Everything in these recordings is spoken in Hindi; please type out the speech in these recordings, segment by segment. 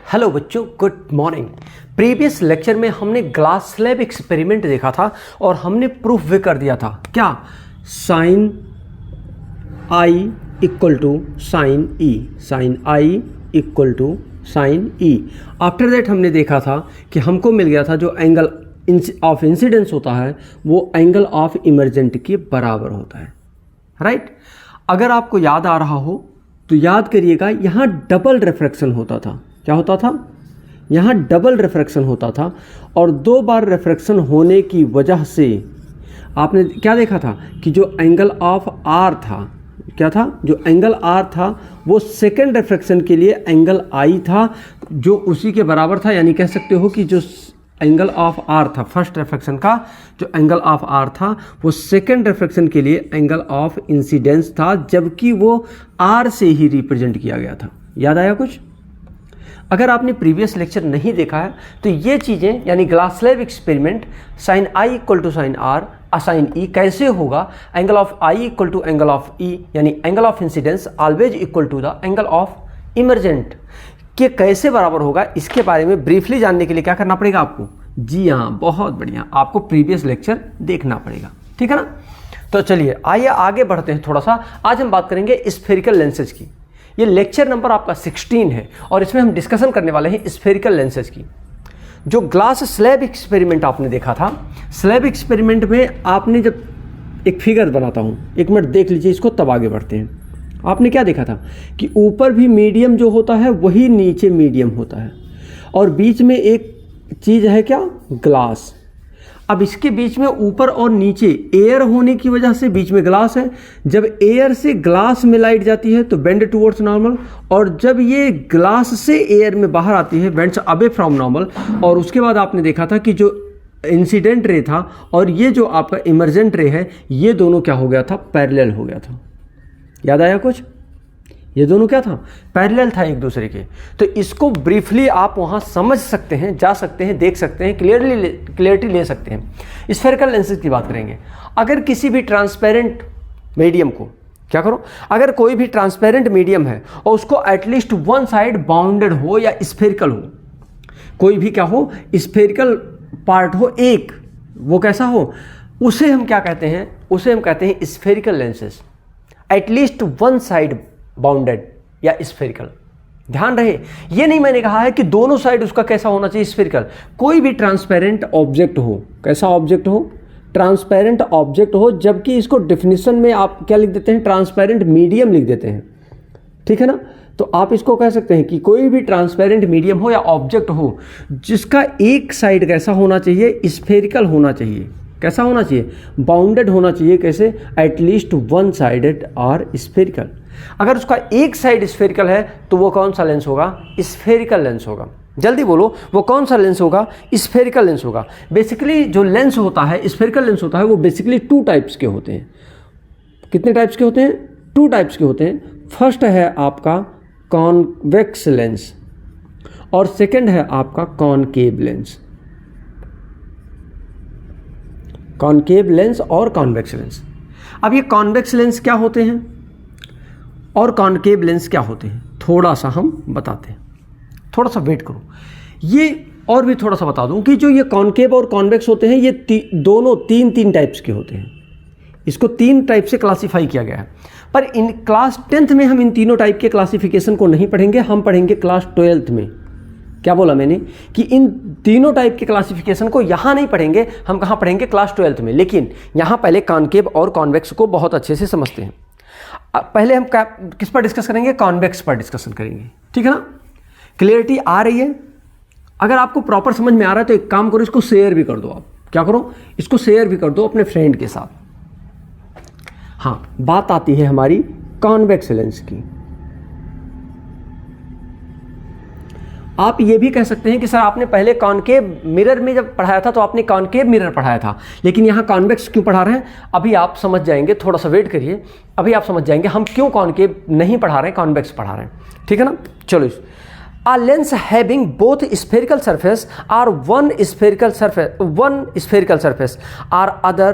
हेलो बच्चों, गुड मॉर्निंग। प्रीवियस लेक्चर में हमने ग्लास स्लैब एक्सपेरिमेंट देखा था और हमने प्रूफ भी कर दिया था। क्या? Sine I equal to sine e, sine I equal to sine e. After that हमने देखा था कि हमको मिल गया था जो एंगल ऑफ इंसिडेंस होता है वो एंगल ऑफ इमर्जेंट के बराबर होता है, राइट? अगर आपको याद आ रहा हो तो याद करिएगा, यहाँ डबल रिफ्रैक्शन होता था। क्या होता था? यहाँ डबल रिफ्रैक्शन होता था और दो बार रिफ्रैक्शन होने की वजह से आपने क्या देखा था कि जो एंगल ऑफ आर था, क्या था? जो एंगल आर था वो सेकेंड रिफ्रैक्शन के लिए एंगल आई था, जो उसी के बराबर था। यानी कह सकते हो कि जो एंगल ऑफ आर था फर्स्ट रिफ्रैक्शन का, जो एंगल ऑफ आर था वो सेकेंड रिफ्रैक्शन के लिए एंगल ऑफ इंसिडेंस था, जबकि वो आर से ही रिप्रेजेंट किया गया था। याद आया कुछ? अगर आपने प्रीवियस लेक्चर नहीं देखा है तो ये चीज़ें यानी glass slab experiment, sine I equal to sine R a sine E कैसे होगा, angle of I equal to angle of E यानी angle of incidence always equal to the angle of emergent के कैसे बराबर होगा, इसके बारे में ब्रीफली जानने के लिए क्या करना पड़ेगा आपको? जी हाँ, बहुत बढ़िया, आपको प्रीवियस लेक्चर देखना पड़ेगा, ठीक है ना? तो चलिए आइए आगे बढ़ते हैं थोड़ा सा। आज हम बात करेंगे स्फेरिकल लेंसेज की। ये लेक्चर नंबर आपका 16 है और इसमें हम डिस्कशन करने वाले हैं स्फेरिकल लेंसेज की। जो ग्लास स्लैब एक्सपेरिमेंट आपने देखा था, स्लैब एक्सपेरिमेंट में आपने जब एक फिगर बनाता हूँ, एक मिनट देख लीजिए इसको, तब आगे बढ़ते हैं। आपने क्या देखा था कि ऊपर भी मीडियम जो होता है वही नीचे मीडियम होता है और बीच में एक चीज़ है, क्या? ग्लास। अब इसके बीच में ऊपर और नीचे एयर होने की वजह से बीच में ग्लास है। जब एयर से ग्लास में लाइट जाती है तो बेंड टुवर्ड्स नॉर्मल, और जब ये ग्लास से एयर में बाहर आती है बेंड्स अवे फ्रॉम नॉर्मल। और उसके बाद आपने देखा था कि जो इंसिडेंट रे था और ये जो आपका इमर्जेंट रे है, ये दोनों क्या हो गया था? पैरेलल हो गया था। याद आया कुछ? ये दोनों क्या था? पैरेलल था एक दूसरे के। तो इसको ब्रीफली आप वहाँ समझ सकते हैं, जा सकते हैं, देख सकते हैं, क्लियरिटी ले सकते हैं। स्फेरिकल लेंसेज की बात करेंगे। अगर किसी भी ट्रांसपेरेंट मीडियम को क्या करो, अगर कोई भी ट्रांसपेरेंट मीडियम है और उसको एटलीस्ट वन साइड बाउंडेड हो या स्फेरिकल हो, कोई भी क्या हो, स्फेरिकल पार्ट हो एक, वो कैसा हो, उसे हम क्या कहते हैं? उसे हम कहते हैं spherical lenses. At least one side bounded या स्फेरिकल। ध्यान रहे, ये नहीं मैंने कहा है कि दोनों साइड उसका कैसा होना चाहिए, स्फेरिकल। कोई भी ट्रांसपेरेंट ऑब्जेक्ट हो, कैसा ऑब्जेक्ट हो? ट्रांसपेरेंट ऑब्जेक्ट हो, जबकि इसको डेफिनेशन में आप क्या लिख देते हैं? ट्रांसपेरेंट मीडियम लिख देते हैं, ठीक है ना? तो आप इसको कह सकते हैं कि कोई भी ट्रांसपेरेंट मीडियम हो या ऑब्जेक्ट हो जिसका एक साइड कैसा होना चाहिए? स्फेरिकल होना चाहिए। कैसा होना चाहिए? बाउंडेड होना चाहिए। कैसे? एटलीस्ट वन साइडेड और स्फेरिकल। अगर उसका एक साइड स्फेरिकल है तो वो कौन सा लेंस होगा? स्फेरिकल लेंस होगा। जल्दी बोलो, वो कौन सा लेंस होगा? स्फेरिकल लेंस होगा। बेसिकली जो लेंस होता है, स्फेरिकल लेंस होता है, वो बेसिकली टू टाइप्स के होते हैं। कितने टाइप्स के होते हैं? टू टाइप्स के होते हैं। फर्स्ट है आपका कॉन्वेक्स लेंस और सेकेंड है आपका कॉनकेव लेंस। कॉनकेव लेंस और कॉन्वेक्स लेंस। अब ये कॉन्वेक्स लेंस क्या होते हैं और कॉनकेव लेंस क्या होते हैं, थोड़ा सा हम बताते हैं। थोड़ा सा वेट करो, ये और भी थोड़ा सा बता दूं कि जो ये कॉनकेव और कॉन्वेक्स होते हैं, ये दोनों तीन टाइप्स के होते हैं। इसको तीन टाइप से क्लासीफाई किया गया है, पर इन क्लास 10th में हम इन तीनों टाइप के क्लासिफिकेशन को नहीं पढ़ेंगे, हम पढ़ेंगे क्लास 12th में। क्या बोला मैंने कि इन तीनों टाइप के क्लासिफिकेशन को यहाँ नहीं पढ़ेंगे, हम कहाँ पढ़ेंगे? क्लास 12th में। लेकिन यहाँ पहले कॉनकेव और कॉन्वेक्स को बहुत अच्छे से समझते हैं। पहले हम किस पर डिस्कस करेंगे? कॉन्वेक्स पर डिस्कशन करेंगे, ठीक है ना? क्लियरिटी आ रही है? अगर आपको प्रॉपर समझ में आ रहा है तो एक काम करो, इसको शेयर भी कर दो। आप क्या करो, इसको शेयर भी कर दो अपने फ्रेंड के साथ। हाँ, बात आती है हमारी कॉन्वेक्स लेंस की। आप ये भी कह सकते हैं कि सर आपने पहले कॉनकेव मिरर में जब पढ़ाया था तो आपने कॉनकेव मिरर पढ़ाया था, लेकिन यहाँ कॉन्वेक्स क्यों पढ़ा रहे हैं? अभी आप समझ जाएंगे, थोड़ा सा वेट करिए, अभी आप समझ जाएंगे हम क्यों कॉनकेव नहीं पढ़ा रहे हैं, कॉन्वेक्स पढ़ा रहे हैं, ठीक है ना? चलो, a lens having both spherical surface or one spherical surface or other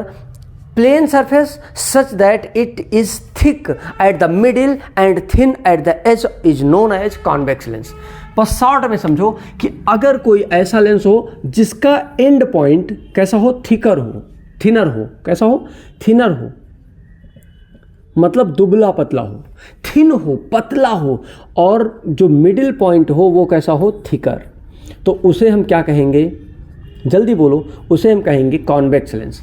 plane surface such that it is thick at the middle and thin at the edge is known as convex lens. बस शॉर्ट में समझो कि अगर कोई ऐसा लेंस हो जिसका एंड पॉइंट कैसा हो, थिकर हो, थिनर हो, कैसा हो, थिनर हो, मतलब दुबला पतला हो, थिन हो, पतला हो, और जो मिडिल पॉइंट हो वो कैसा हो, थिकर, तो उसे हम क्या कहेंगे, जल्दी बोलो, उसे हम कहेंगे कॉन्वेक्स लेंस।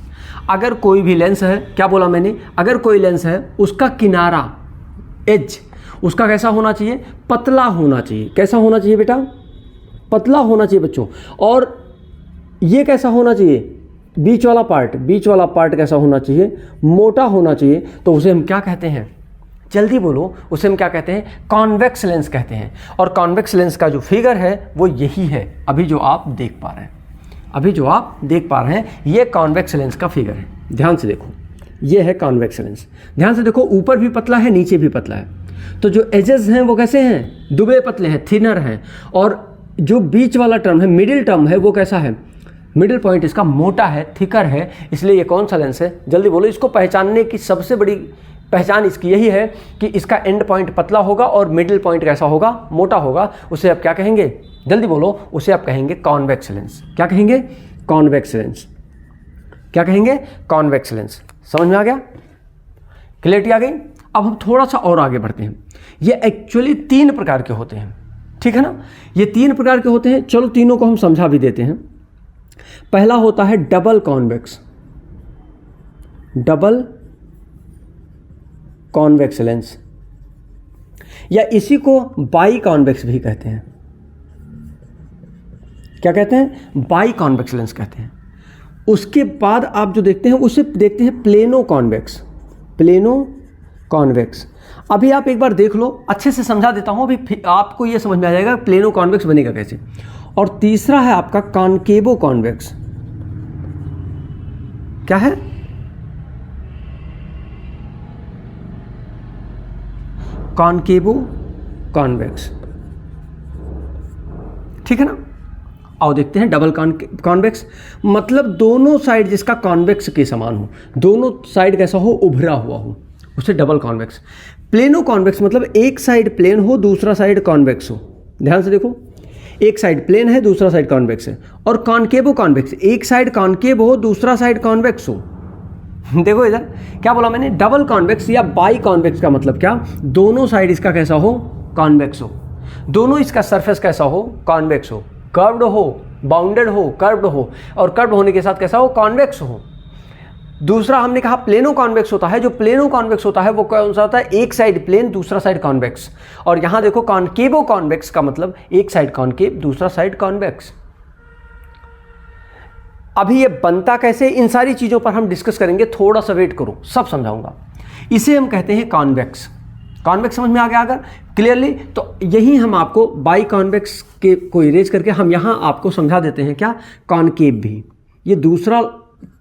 अगर कोई भी लेंस है, क्या बोला मैंने, अगर कोई लेंस है उसका किनारा, एज, उसका कैसा होना चाहिए, पतला होना चाहिए। कैसा होना चाहिए बेटा, पतला होना चाहिए बच्चों। और ये कैसा होना चाहिए, बीच वाला पार्ट कैसा होना चाहिए, मोटा होना चाहिए। तो उसे हम क्या कहते हैं, जल्दी बोलो, उसे हम क्या कहते हैं, कॉन्वेक्स लेंस कहते हैं। और कॉन्वेक्स लेंस का जो फिगर है वो यही है, अभी जो आप देख पा रहे हैं, अभी जो आप देख पा रहे हैं ये कॉन्वेक्स लेंस का फिगर है। ध्यान से देखो, ये है कॉन्वेक्स लेंस। ध्यान से देखो, ऊपर भी पतला है, नीचे भी पतला है। तो जो एजेस हैं वो कैसे हैं, दुबले पतले हैं, थिनर हैं। और जो बीच वाला टर्म है, मिडिल टर्म है, वो कैसा है, मिडिल पॉइंट इसका मोटा है, थिकर है। इसलिए ये कौन सा लेंस है, जल्दी बोलो। इसको पहचानने की सबसे बड़ी पहचान इसकी यही है कि इसका एंड पॉइंट पतला होगा और मिडिल पॉइंट कैसा होगा, मोटा होगा। उसे आप क्या कहेंगे, जल्दी बोलो, उसे आप कहेंगे कॉन्वेक्स लेंस। क्या कहेंगे, कॉन्वेक्स लेंस। क्या कहेंगे, कॉन्वेक्स लेंस। समझ में आ गया, क्लियरिटी आ गई। अब हम थोड़ा सा और आगे बढ़ते हैं। ये एक्चुअली 3 प्रकार के होते हैं, ठीक है ना, ये 3 प्रकार के होते हैं। चलो तीनों को हम समझा भी देते हैं। पहला होता है double convex, double convex lens, या इसी को बाई कॉन्वेक्स भी कहते हैं। क्या कहते हैं, बाई कॉन्वेक्स लेंस कहते हैं। उसके बाद आप जो देखते हैं उसे देखते हैं प्लेनो कॉन्वेक्स, प्लेनो कॉन्वेक्स। अभी आप एक बार देख लो, अच्छे से समझा देता हूं, अभी आपको यह समझ में आ जाएगा प्लेनो कॉन्वेक्स बनेगा कैसे। और तीसरा है आपका कॉनकेवो कॉन्वेक्स। क्या है, कॉनकेवो कॉन्वेक्स, ठीक है ना। आओ देखते हैं डबल कॉन्वेक्स, मतलब दोनों साइड जिसका कॉन्वेक्स के समान हो, दोनों साइड कैसा हो, उभरा हुआ हो, उसे डबल कॉन्वेक्स। प्लेनो कॉन्वेक्स मतलब एक साइड प्लेन हो, दूसरा साइड कॉन्वेक्स हो। ध्यान से देखो, एक साइड प्लेन है, दूसरा साइड कॉन्वेक्स है। और कॉनकेवो कॉन्वेक्स, एक साइड कॉनकेव हो, दूसरा साइड कॉन्वेक्स हो। देखो इधर क्या बोला मैंने, डबल कॉन्वेक्स या बाई कॉन्वेक्स का मतलब क्या, दोनों साइड इसका कैसा हो, कॉन्वेक्स हो, दोनों इसका सरफेस कैसा हो, कॉन्वेक्स हो, कर्व्ड हो, बाउंडेड हो, कर्व्ड हो, और कर्व्ड होने के साथ कैसा हो, कॉन्वेक्स हो। दूसरा हमने कहा प्लेनो कॉन्वेक्स होता है। जो प्लेनो कॉन्वेक्स होता है वो कौन सा होता है, एक साइड प्लेन, दूसरा साइड कॉन्वेक्स। और यहां देखो कॉनकेवो कॉन्वेक्स का मतलब एक साइड कॉनकेव, दूसरा साइड कॉन्वेक्स। अभी ये बनता कैसे, इन सारी चीजों पर हम डिस्कस करेंगे, थोड़ा सा वेट करो, सब समझाऊंगा। इसे हम कहते हैं कॉन्वेक्स। कॉन्वेक्स समझ में आ गया अगर क्लियरली, तो यही हम आपको बाई कॉन्वेक्स के को इरेज करके हम यहां आपको समझा देते हैं क्या, कॉनकेव भी। ये दूसरा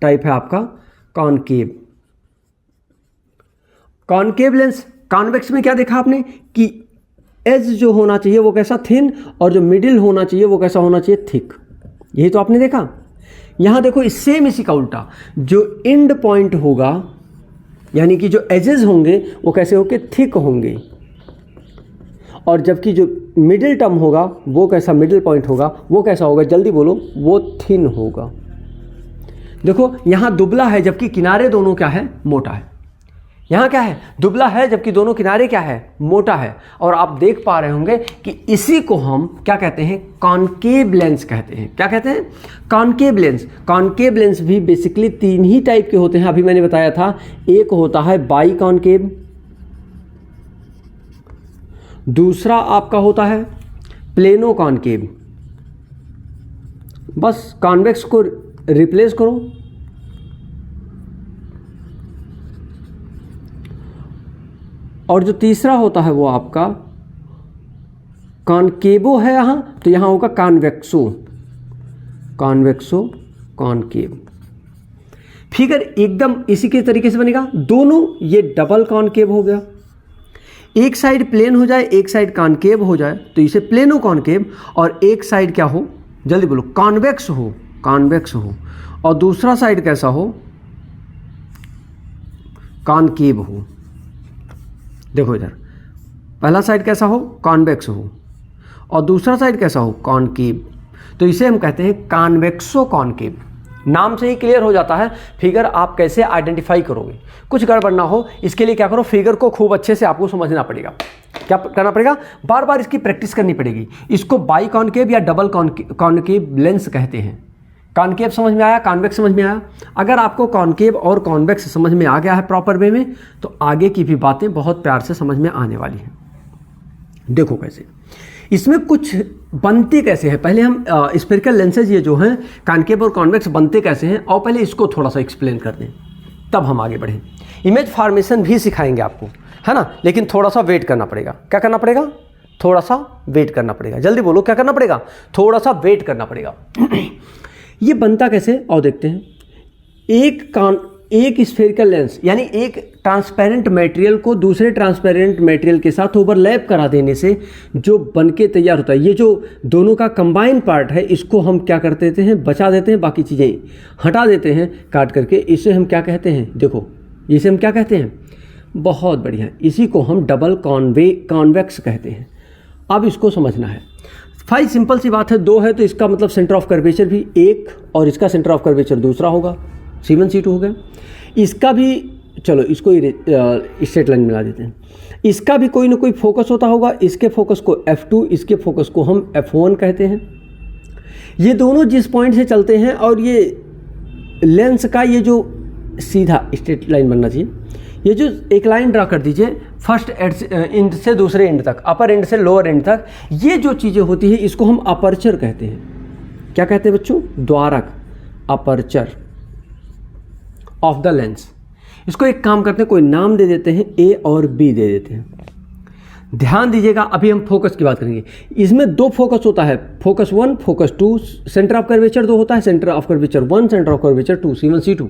टाइप है आपका कॉनकेव। कॉनकेव लेंस, कॉन्वेक्स में क्या देखा आपने कि एज जो होना चाहिए वो कैसा, थिन, और जो मिडिल होना चाहिए वो कैसा होना चाहिए, थिक। यही तो आपने देखा। यहां देखो सेम इसी का उल्टा, जो एंड पॉइंट होगा यानी कि जो एजेस होंगे वो कैसे होंगे, थिक होंगे, और जबकि जो मिडिल टर्म होगा वो कैसा, मिडिल पॉइंट होगा वो कैसा होगा, जल्दी बोलो, वो थिन होगा। देखो यहां दुबला है जबकि किनारे दोनों क्या है, मोटा है। यहां क्या है, दुबला है जबकि दोनों किनारे क्या है, मोटा है। और आप देख पा रहे होंगे कि इसी को हम क्या कहते हैं, कॉनकेव लेंस कहते हैं। क्या कहते हैं, कॉनकेव लेंस। कॉनकेव लेंस भी बेसिकली 3 ही टाइप के होते हैं, अभी मैंने बताया था। एक होता है बाई कॉनकेव, दूसरा आपका होता है प्लेनो कॉनकेव। बस कॉन्वेक्स को रिप्लेस करो। और जो तीसरा होता है वो आपका कॉनकेवो है यहां, तो यहां होगा कॉन्वेक्सो, कॉन्वेक्सो कॉनकेव। फिगर एकदम इसी के तरीके से बनेगा। दोनों ये डबल कॉनकेव हो गया, एक साइड प्लेन हो जाए, एक साइड कॉनकेव हो जाए तो इसे प्लेनो कॉनकेव, और एक साइड क्या हो, जल्दी बोलो, कॉन्वेक्स हो, कॉन्वेक्स हो, और दूसरा साइड कैसा हो, कॉनकेव हो, देखो इधर पहला साइड कैसा हो, कॉन्वेक्स हो, और दूसरा साइड कैसा हो, कॉनकेव, तो इसे हम कहते हैं कॉन्वेक्सो कॉनकेव। नाम से ही क्लियर हो जाता है फिगर आप कैसे आइडेंटिफाई करोगे। कुछ गड़बड़ ना हो इसके लिए क्या करो, फिगर को खूब अच्छे से आपको समझना पड़ेगा। क्या करना पड़ेगा, बार बार इसकी प्रैक्टिस करनी पड़ेगी। इसको बाई कॉनकेव या डबल कॉनकेव लेंस कहते हैं। कॉनकेव समझ में आया, कॉन्वेक्स समझ में आया। अगर आपको कॉनकेव और कॉन्वेक्स समझ में आ गया है प्रॉपर वे में, तो आगे की भी बातें बहुत प्यार से समझ में आने वाली हैं। देखो कैसे इसमें कुछ बनते कैसे हैं, पहले हम स्फेरिकल लेंसेज ये जो हैं कॉनकेव और कॉन्वेक्स बनते कैसे हैं, और पहले इसको थोड़ा सा एक्सप्लेन कर दें, तब हम आगे बढ़ें। इमेज फॉर्मेशन भी सिखाएंगे आपको, है ना, लेकिन थोड़ा सा वेट करना पड़ेगा। क्या करना पड़ेगा, थोड़ा सा वेट करना पड़ेगा। जल्दी बोलो, क्या करना पड़ेगा, थोड़ा सा वेट करना पड़ेगा। ये बनता कैसे और देखते हैं। एक स्फेरिकल लेंस यानी एक ट्रांसपेरेंट मटेरियल को दूसरे ट्रांसपेरेंट मटेरियल के साथ ओवरलैप करा देने से जो बनके तैयार होता है, ये जो दोनों का कंबाइन पार्ट है, इसको हम क्या कर देते हैं, बचा देते हैं, बाकी चीज़ें हटा देते हैं काट करके। इसे हम क्या कहते हैं, देखो इसे हम क्या कहते हैं, बहुत बढ़िया, इसी को हम डबल कॉन्वेक्स कहते हैं। अब इसको समझना है। भाई सिंपल सी बात है, दो है तो इसका मतलब सेंटर ऑफ कर्वेचर भी एक और इसका सेंटर ऑफ कर्वेचर दूसरा होगा, C1 C2 हो गया। इसका भी चलो इसको स्ट्रेट लाइन मिला देते हैं। इसका भी कोई ना कोई फोकस होता होगा, इसके फोकस को F2, इसके फोकस को हम F1 कहते हैं। ये दोनों जिस पॉइंट से चलते हैं और ये लेंस का ये जो सीधा स्ट्रेट लाइन बनना चाहिए, ये जो एक लाइन ड्रा कर दीजिए फर्स्ट एंड से दूसरे एंड तक, अपर एंड से लोअर एंड तक, ये जो चीज़ें होती है इसको हम अपर्चर कहते हैं। क्या कहते हैं बच्चों, द्वारक, अपर्चर ऑफ द लेंस। इसको एक काम करते हैं, कोई नाम दे देते हैं, A और B दे देते हैं। ध्यान दीजिएगा, अभी हम फोकस की बात करेंगे। इसमें दो फोकस होता है, focus 1, focus 2, centre of curvature दो होता है, centre of curvature 1, centre of curvature 2, C1 C2।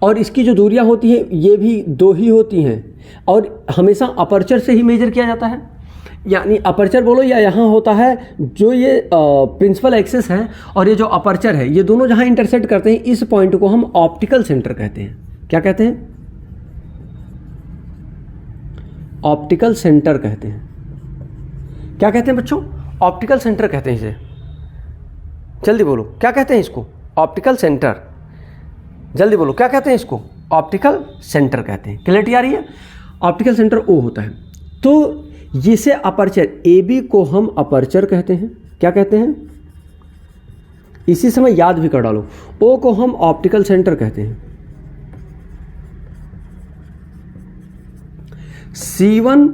और इसकी जो दूरियां होती हैं ये भी दो ही होती हैं, और हमेशा अपर्चर से ही मेजर किया जाता है। यानी अपर्चर बोलो या यहाँ होता है जो ये प्रिंसिपल एक्सिस है और ये जो अपर्चर है, ये दोनों जहाँ इंटरसेक्ट करते हैं, इस पॉइंट को हम ऑप्टिकल सेंटर कहते हैं। क्या कहते हैं, ऑप्टिकल सेंटर कहते हैं। क्या कहते हैं बच्चों, ऑप्टिकल सेंटर कहते हैं इसे। जल्दी बोलो, क्या कहते हैं इसको, ऑप्टिकल सेंटर। जल्दी बोलो, क्या कहते हैं इसको, ऑप्टिकल सेंटर कहते हैं। क्लैरिटी आ रही है, ऑप्टिकल सेंटर ओ होता है। तो जिसे अपर्चर AB को हम अपर्चर कहते हैं। क्या कहते हैं, इसी समय याद भी कर डालो। O को हम ऑप्टिकल सेंटर कहते हैं। C1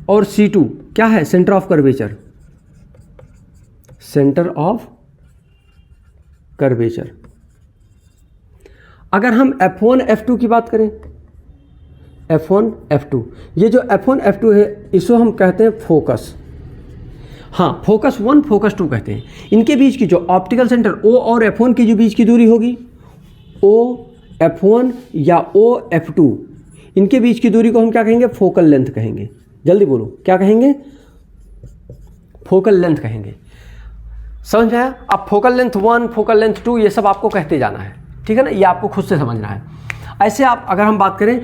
और C2 क्या है, centre of curvature, centre of curvature. अगर हम F1 F2 की बात करें, F1 F2, ये जो F1 F2 है इसको हम कहते हैं फोकस। हाँ, फोकस 1 फोकस 2 कहते हैं। इनके बीच की जो ऑप्टिकल सेंटर O और F1 की जो बीच की दूरी होगी, O F1 या O F2, इनके बीच की दूरी को हम क्या कहेंगे, फोकल लेंथ कहेंगे। जल्दी बोलो, क्या कहेंगे, फोकल लेंथ कहेंगे। समझ में आया। अब फोकल लेंथ 1, फोकल लेंथ 2, ये सब आपको कहते जाना है, ठीक है ना, ये आपको खुद से समझना है। ऐसे आप अगर हम बात करें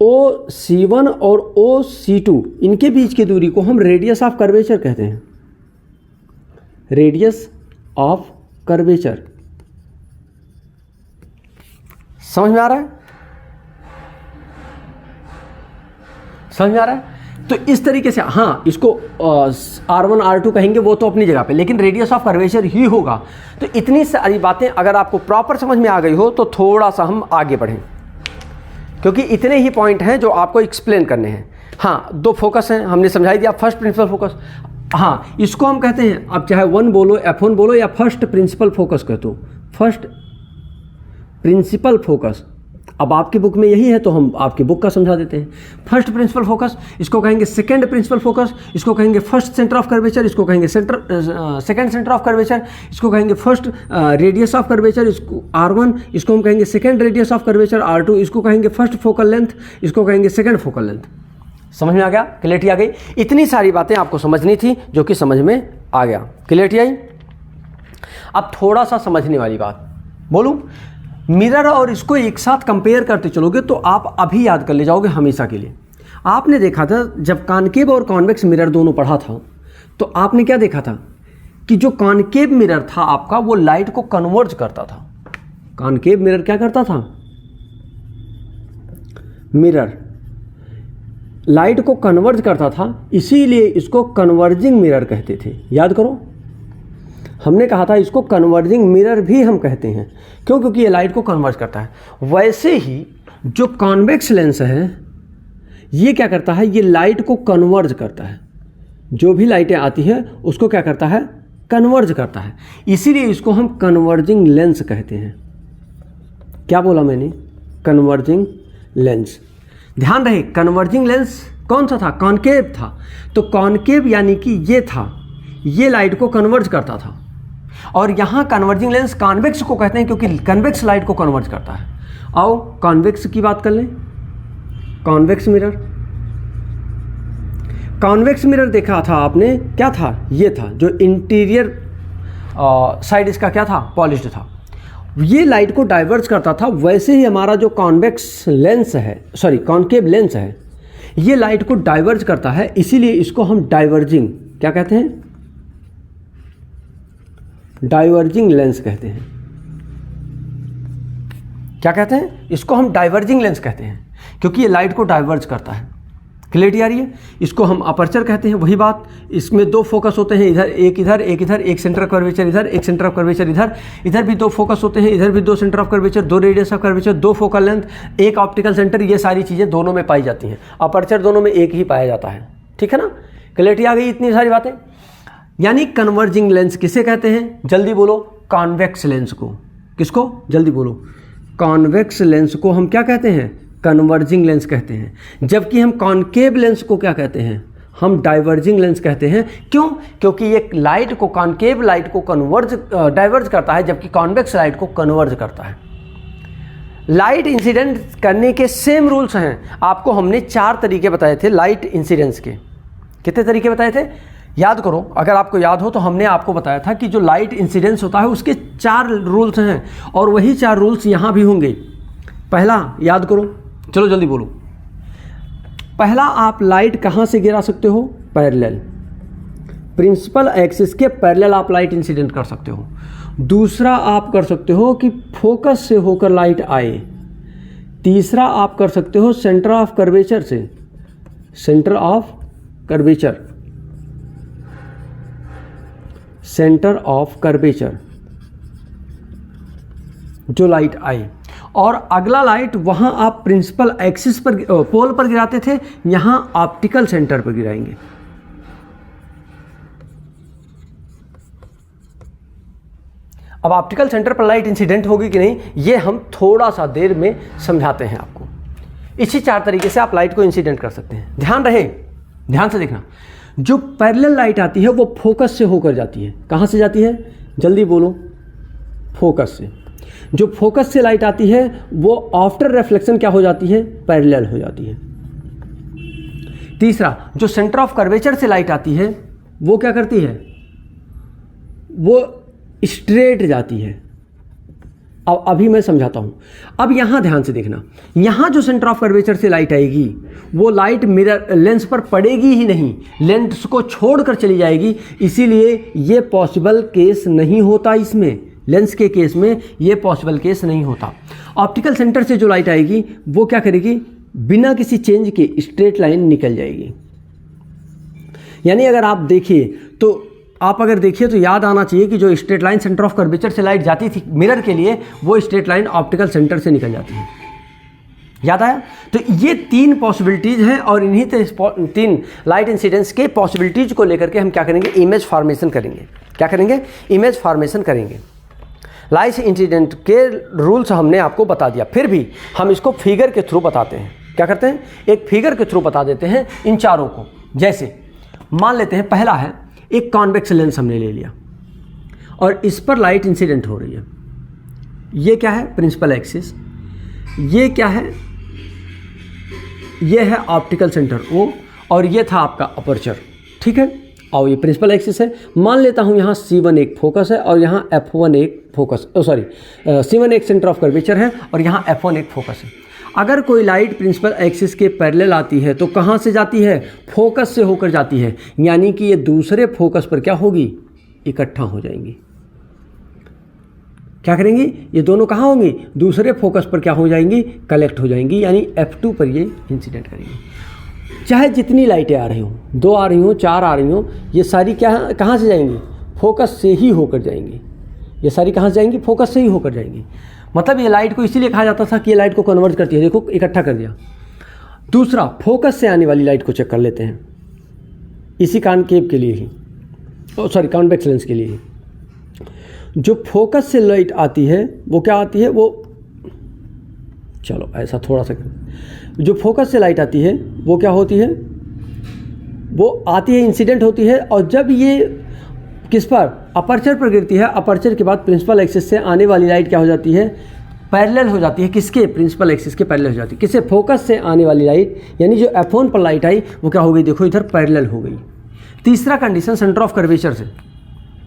OC1 और OC2, इनके बीच की दूरी को हम रेडियस ऑफ कर्वेचर कहते हैं। रेडियस ऑफ कर्वेचर, समझ में आ रहा है, समझ में आ रहा है। तो इस तरीके से हाँ, इसको R1 R2 कहेंगे, वो तो अपनी जगह पे, लेकिन रेडियस ऑफ कर्वेचर ही होगा। तो इतनी सारी बातें अगर आपको प्रॉपर समझ में आ गई हो तो थोड़ा सा हम आगे बढ़ें, क्योंकि इतने ही पॉइंट हैं जो आपको एक्सप्लेन करने हैं। हाँ, दो फोकस हैं, हमने समझाई दिया, फर्स्ट प्रिंसिपल फोकस। हाँ, इसको हम कहते हैं, अब चाहे 1 बोलो, F1 बोलो, या फर्स्ट प्रिंसिपल फोकस कहते हो, फर्स्ट प्रिंसिपल फोकस। अब आपकी बुक में यही है तो हम आपकी बुक का समझा देते हैं। फर्स्ट प्रिंसिपल फोकस, इसको कहेंगे सेकंड प्रिंसिपल फोकस, इसको कहेंगे फर्स्ट सेंटर ऑफ कर्वेचर, इसको कहेंगे सेकंड सेंटर ऑफ कर्वेचर, इसको कहेंगे फर्स्ट रेडियस ऑफ कर्वेचर, इसको R1, इसको हम कहेंगे second radius of curvature R2, इसको कहेंगे फर्स्ट फोकल लेंथ, इसको कहेंगे सेकंड फोकल लेंथ। समझ में आ गया, क्लैरिटी आ गई। इतनी सारी बातें आपको समझनी थी जो कि समझ में आ गया, क्लैरिटी आई। अब थोड़ा सा समझने वाली बात बोलूं, मिरर और इसको एक साथ कंपेयर करते चलोगे तो आप अभी याद कर ले जाओगे हमेशा के लिए। आपने देखा था जब कॉनकेव और कॉन्वेक्स मिरर दोनों पढ़ा था तो आपने क्या देखा था कि जो कॉनकेव मिरर था आपका वो लाइट को कन्वर्ज करता था। कॉनकेव मिरर क्या करता था? मिरर लाइट को कन्वर्ज करता था, इसीलिए इसको कन्वर्जिंग मिरर कहते थे। याद करो, हमने कहा था इसको कन्वर्जिंग मिरर भी हम कहते हैं। क्यों? क्योंकि ये लाइट को कन्वर्ज करता है। वैसे ही जो कॉन्वेक्स लेंस है ये क्या करता है? ये लाइट को कन्वर्ज करता है। जो भी लाइटें आती हैं उसको क्या करता है? कन्वर्ज करता है। इसीलिए इसको हम कन्वर्जिंग लेंस कहते हैं। क्या बोला मैंने? Converging lens. ध्यान रहे, कन्वर्जिंग लेंस कौन सा था? कॉनकेव था। तो कॉनकेव यानी कि ये था, ये लाइट को कन्वर्ज करता था। और यहाँ कन्वर्जिंग लेंस कॉन्वेक्स को कहते हैं क्योंकि कन्वेक्स लाइट को कन्वर्ज करता है। आओ कॉन्वेक्स की बात कर लें। कॉन्वेक्स मिरर, कॉन्वेक्स मिरर देखा था आपने, क्या था? ये था जो इंटीरियर साइड इसका क्या था? पॉलिश्ड था। ये लाइट को डाइवर्ज करता था। वैसे ही हमारा जो कॉन्वेक्स लेंस है, सॉरी कॉनकेव लेंस है, ये लाइट को डाइवर्ज करता है। इसीलिए इसको हम डाइवर्जिंग क्या कहते हैं? डाइवर्जिंग लेंस कहते हैं। क्या कहते हैं? इसको हम डाइवर्जिंग लेंस कहते हैं क्योंकि ये लाइट को डाइवर्ज करता है। क्लियरिटी आ रही है? इसको हम अपर्चर कहते हैं। वही बात, इसमें दो फोकस होते हैं, इधर, एक सेंटर ऑफ कर्वेचर इधर, एक सेंटर ऑफ कर्वेचर इधर। इधर भी दो फोकस होते हैं, इधर भी दो सेंटर ऑफ कर्वेचर, दो रेडियस ऑफ कर्वेचर, दो फोकल लेंथ, एक ऑप्टिकल सेंटर। ये सारी चीज़ें दोनों में पाई जाती हैं। अपर्चर दोनों में एक ही पाया जाता है। ठीक है ना? क्लियरिटी आ गई? इतनी सारी बातें। यानी कन्वर्जिंग लेंस किसे कहते हैं? जल्दी बोलो। कॉन्वेक्स लेंस को। किसको? जल्दी बोलो। कॉन्वेक्स लेंस को हम क्या कहते हैं? कन्वर्जिंग लेंस कहते हैं। जबकि हम कॉनकेव लेंस को क्या कहते हैं? हम डाइवर्जिंग लेंस कहते हैं। क्यों? क्योंकि ये लाइट को, कॉनकेव लाइट को डाइवर्ज करता है, जबकि कॉन्वेक्स लाइट को कन्वर्ज करता है। लाइट इंसिडेंट करने के सेम रूल्स हैं। आपको हमने 4 तरीके बताए थे लाइट इंसिडेंस के। कितने तरीके बताए थे? याद करो, अगर आपको याद हो तो हमने आपको बताया था कि जो लाइट इंसिडेंस होता है उसके 4 रूल्स हैं और वही 4 रूल्स यहाँ भी होंगे। पहला याद करो, चलो जल्दी बोलो। पहला, आप लाइट कहाँ से गिरा सकते हो? पैरेलल, प्रिंसिपल एक्सिस के पैरेलल आप लाइट इंसिडेंट कर सकते हो। दूसरा, आप कर सकते हो कि फोकस से होकर लाइट आए। तीसरा, आप कर सकते हो सेंटर ऑफ कर्वेचर से, centre of curvature, centre of curvature जो लाइट आई। और अगला लाइट वहां आप प्रिंसिपल एक्सिस पर, पोल पर गिराते थे, यहां ऑप्टिकल सेंटर पर गिराएंगे। अब ऑप्टिकल सेंटर पर लाइट इंसिडेंट होगी कि नहीं, ये हम थोड़ा सा देर में समझाते हैं आपको। इसी 4 तरीके से आप लाइट को इंसिडेंट कर सकते हैं। ध्यान रहे, ध्यान से देखना। जो पैरेलल लाइट आती है वो फोकस से होकर जाती है। कहां से जाती है? जल्दी बोलो। फोकस से। जो फोकस से लाइट आती है वो आफ्टर रिफ्लेक्शन क्या हो जाती है? पैरेलल हो जाती है। तीसरा, जो सेंटर ऑफ कर्वेचर से लाइट आती है वो क्या करती है? वो स्ट्रेट जाती है। अब अभी मैं समझाता हूं। अब यहां ध्यान से देखना, यहां जो सेंटर ऑफ कर्वेचर से लाइट आएगी वो लाइट मिरर लेंस पर पड़ेगी ही नहीं, लेंस को छोड़कर चली जाएगी। इसीलिए ये पॉसिबल केस नहीं होता इसमें। लेंस के केस में ये पॉसिबल केस नहीं होता। ऑप्टिकल सेंटर से जो लाइट आएगी वो क्या करेगी? बिना किसी चेंज के स्ट्रेट लाइन निकल जाएगी। यानी अगर आप देखिए तो, आप अगर देखिए तो याद आना चाहिए कि जो straight line centre of curvature से लाइट जाती थी मिरर के लिए, वो स्ट्रेट लाइन ऑप्टिकल सेंटर से निकल जाती है। याद आया? तो ये 3 पॉसिबिलिटीज हैं और इन्हीं 3 लाइट इंसिडेंस के पॉसिबिलिटीज को लेकर के हम क्या करेंगे? इमेज फॉर्मेशन करेंगे। क्या करेंगे? इमेज फॉर्मेशन करेंगे। लाइट इंसिडेंट के रूल्स हमने आपको बता दिया, फिर भी हम इसको फिगर के थ्रू बताते हैं। क्या करते हैं? एक फिगर के थ्रू बता देते हैं इन चारों को। जैसे मान लेते हैं, पहला है एक कॉन्वेक्स लेंस हमने ले लिया और इस पर लाइट इंसिडेंट हो रही है। ये क्या है? Principal axis. ये क्या है? ये है ऑप्टिकल सेंटर O, और ये था आपका अपर्चर। ठीक है, और ये प्रिंसिपल एक्सिस है। मान लेता हूँ यहाँ C1 एक फोकस है और यहाँ F1 एक फोकस, C1 एक सेंटर ऑफ कर्वेचर है और यहाँ F1 एक फोकस है। अगर कोई लाइट प्रिंसिपल एक्सिस के पैरेलल आती है तो कहाँ से जाती है? फोकस से होकर जाती है, यानी कि ये दूसरे फोकस पर क्या होगी? इकट्ठा हो जाएंगी। क्या करेंगी? ये दोनों कहाँ होंगी? दूसरे फोकस पर क्या हो जाएंगी? कलेक्ट हो जाएंगी, यानी F2 पर ये इंसिडेंट करेंगी। चाहे जितनी लाइटें आ रही हों, 2 आ रही हों, 4 आ रही हों, ये सारी क्या कहाँ से जाएंगी? फोकस से ही होकर जाएंगी। ये सारी कहाँ से जाएंगी? फोकस से ही होकर जाएंगी। मतलब ये लाइट को इसीलिए कहा जाता था कि ये लाइट को कन्वर्ट करती है। देखो इकट्ठा कर दिया। दूसरा, फोकस से आने वाली लाइट को चेक कर लेते हैं, इसी कॉनकेव के लिए ही, कॉन्वेक्स लेंस के लिए ही। जो फोकस से लाइट आती है वो क्या आती है? वो चलो ऐसा थोड़ा सा करें। जो फोकस से लाइट आती है वो क्या होती है? वो आती है, इंसिडेंट होती है, और जब ये किस पर? अपर्चर पर गिरती है। अपर्चर के बाद प्रिंसिपल एक्सिस से आने वाली लाइट क्या हो जाती है? पैरेलल हो जाती है। किसके? प्रिंसिपल एक्सिस के पैरेलल हो जाती है। किससे? फोकस से आने वाली लाइट, यानी जो F1 पर लाइट आई वो क्या हो गई? देखो इधर पैरेलल हो गई। तीसरा कंडीशन सेंटर ऑफ कर्वेचर से।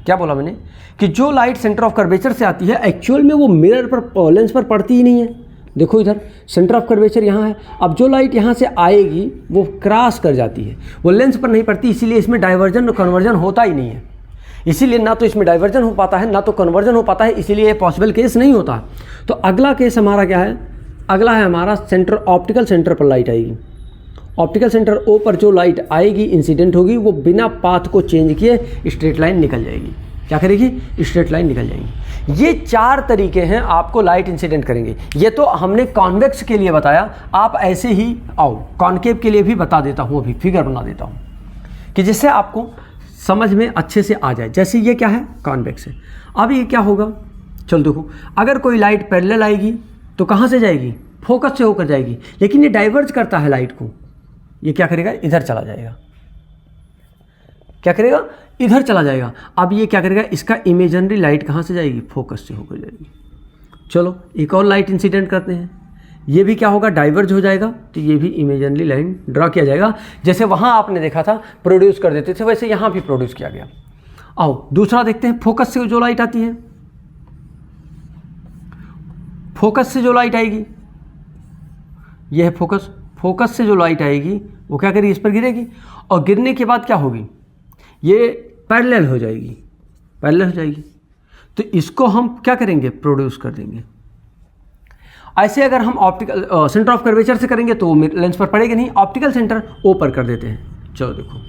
क्या बोला मैंने? कि जो लाइट सेंटर ऑफ कर्वेचर से आती है एक्चुअल में वो मिरर पर, लेंस पर पड़ती ही नहीं है। देखो इधर सेंटर ऑफ कर्वेचर यहाँ है। अब जो लाइट यहाँ से आएगी वो क्रॉस कर जाती है, वो लेंस पर नहीं पड़ती, इसीलिए इसमें डाइवर्जन और कन्वर्जन होता ही नहीं है। इसीलिए ना तो इसमें डाइवर्जन हो पाता है ना तो कन्वर्जन हो पाता है, इसीलिए ये पॉसिबल केस नहीं होता। तो अगला केस हमारा क्या है? अगला है हमारा सेंटर, ऑप्टिकल सेंटर पर लाइट आएगी। ऑप्टिकल सेंटर O पर जो लाइट आएगी इंसिडेंट होगी, वो बिना पाथ को चेंज किए स्ट्रेट लाइन निकल जाएगी। क्या करेगी? स्ट्रेट लाइन निकल जाएगी। ये 4 तरीके हैं आपको लाइट इंसिडेंट करेंगे। ये तो हमने कॉन्वेक्स के लिए बताया, आप ऐसे ही आओ कॉनकेव के लिए भी बता देता हूँ, अभी फिगर बना देता हूँ कि जिससे आपको समझ में अच्छे से आ जाए। जैसे ये क्या है? कॉन्वेक्स है। अब ये क्या होगा? चल देखो, अगर कोई लाइट पैरेलल आएगी तो कहाँ से जाएगी? फोकस से होकर जाएगी, लेकिन ये डाइवर्ज करता है लाइट को। ये क्या करेगा? इधर चला जाएगा। क्या करेगा? इधर चला जाएगा। अब ये क्या करेगा? इसका इमेजिनरी लाइट कहाँ से जाएगी? फोकस से होकर जाएगी। चलो एक और लाइट इंसिडेंट करते हैं। ये भी क्या होगा? डाइवर्ज हो जाएगा, तो ये भी इमेजिनरी लाइन ड्रा किया जाएगा। जैसे वहाँ आपने देखा था प्रोड्यूस कर देते थे, वैसे यहाँ भी प्रोड्यूस किया गया। आओ दूसरा देखते हैं। फोकस से जो लाइट आती है, फोकस से जो लाइट आएगी, ये है फोकस। फोकस से जो लाइट आएगी वो क्या करेगी? इस पर गिरेगी, और गिरने के बाद क्या होगी? ये पैरेलल हो जाएगी, पैरेलल हो जाएगी। तो इसको हम क्या करेंगे? प्रोड्यूस कर देंगे। ऐसे अगर हम ऑप्टिकल सेंटर ऑफ कर्वेचर से करेंगे तो लेंस पर पड़ेगा नहीं, ऑप्टिकल सेंटर O पर कर देते हैं। चलो देखो,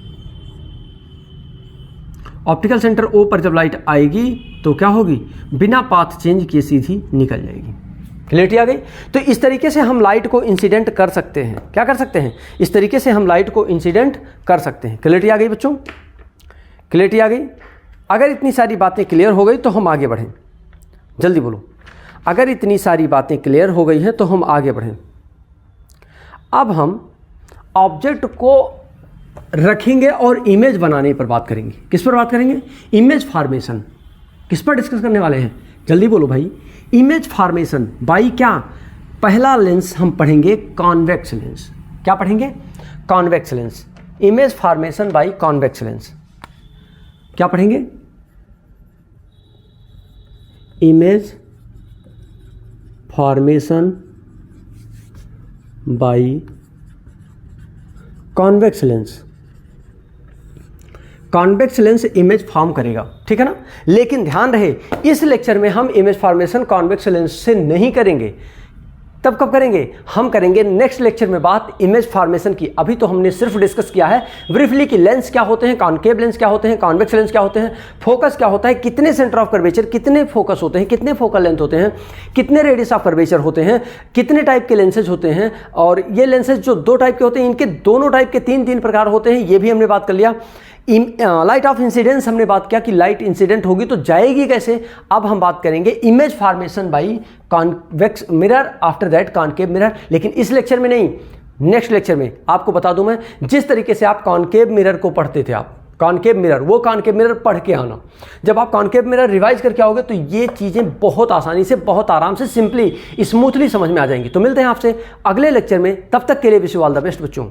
ऑप्टिकल सेंटर O पर जब लाइट आएगी तो क्या होगी? बिना पाथ चेंज किए सीधी निकल जाएगी। क्लियरिटी आ गई? तो इस तरीके से हम लाइट को इंसिडेंट कर सकते हैं। क्या कर सकते हैं? इस तरीके से हम लाइट को इंसिडेंट कर सकते हैं। क्लियरिटी आ गई बच्चों? क्लियरिटी आ गई? अगर इतनी सारी बातें क्लियर हो गई तो हम आगे बढ़ें। जल्दी बोलो। अगर इतनी सारी बातें क्लियर हो गई हैं तो हम आगे बढ़ें। अब हम ऑब्जेक्ट को रखेंगे और इमेज बनाने पर बात करेंगे। किस पर बात करेंगे? Image formation. किस पर डिस्कस करने वाले हैं? जल्दी बोलो भाई। इमेज फॉर्मेशन बाई क्या? पहला लेंस हम पढ़ेंगे कॉन्वेक्स लेंस। क्या पढ़ेंगे? Convex lens. Image formation by convex lens. क्या पढ़ेंगे? Image formation by convex lens. Convex lens image form करेगा, ठीक है ना। लेकिन ध्यान रहे, इस लेक्चर में हम इमेज फॉर्मेशन कॉन्वेक्स लेंस से नहीं करेंगे। तब कब करेंगे? हम करेंगे नेक्स्ट लेक्चर में बात इमेज फॉर्मेशन की। अभी तो हमने सिर्फ डिस्कस किया है ब्रीफली कि लेंस क्या होते हैं, कॉनकेव लेंस क्या होते हैं, कॉन्वेक्स लेंस क्या होते हैं, फोकस क्या होता है, कितने सेंटर ऑफ कर्वेचर, कितने फोकस होते हैं, कितने फोकल लेंथ होते हैं, कितने रेडियस ऑफ कर्वेचर होते हैं, कितने टाइप के लेंसेज होते हैं, और ये लेंसेज जो 2 टाइप के होते हैं, इनके दोनों टाइप के 3 प्रकार होते हैं, ये भी हमने बात कर लिया। लाइट ऑफ इंसिडेंस हमने बात किया कि लाइट इंसिडेंट होगी तो जाएगी कैसे। अब हम बात करेंगे image formation by convex mirror, after that concave mirror. लेकिन इस लेक्चर में नहीं, नेक्स्ट लेक्चर में आपको बता दूं मैं, जिस तरीके से आप कॉनकेव मिरर को पढ़ते थे, आप कॉनकेव मिरर, वो कॉनकेव मिरर पढ़ के आना। जब आप कॉनकेव मिरर रिवाइज करके आओगे तो ये चीज़ें बहुत आसानी से, बहुत आराम से, सिंपली, स्मूथली समझ में आ जाएंगी। तो मिलते हैं आपसे अगले लेक्चर में, तब तक के लिए wish you all the best बच्चों।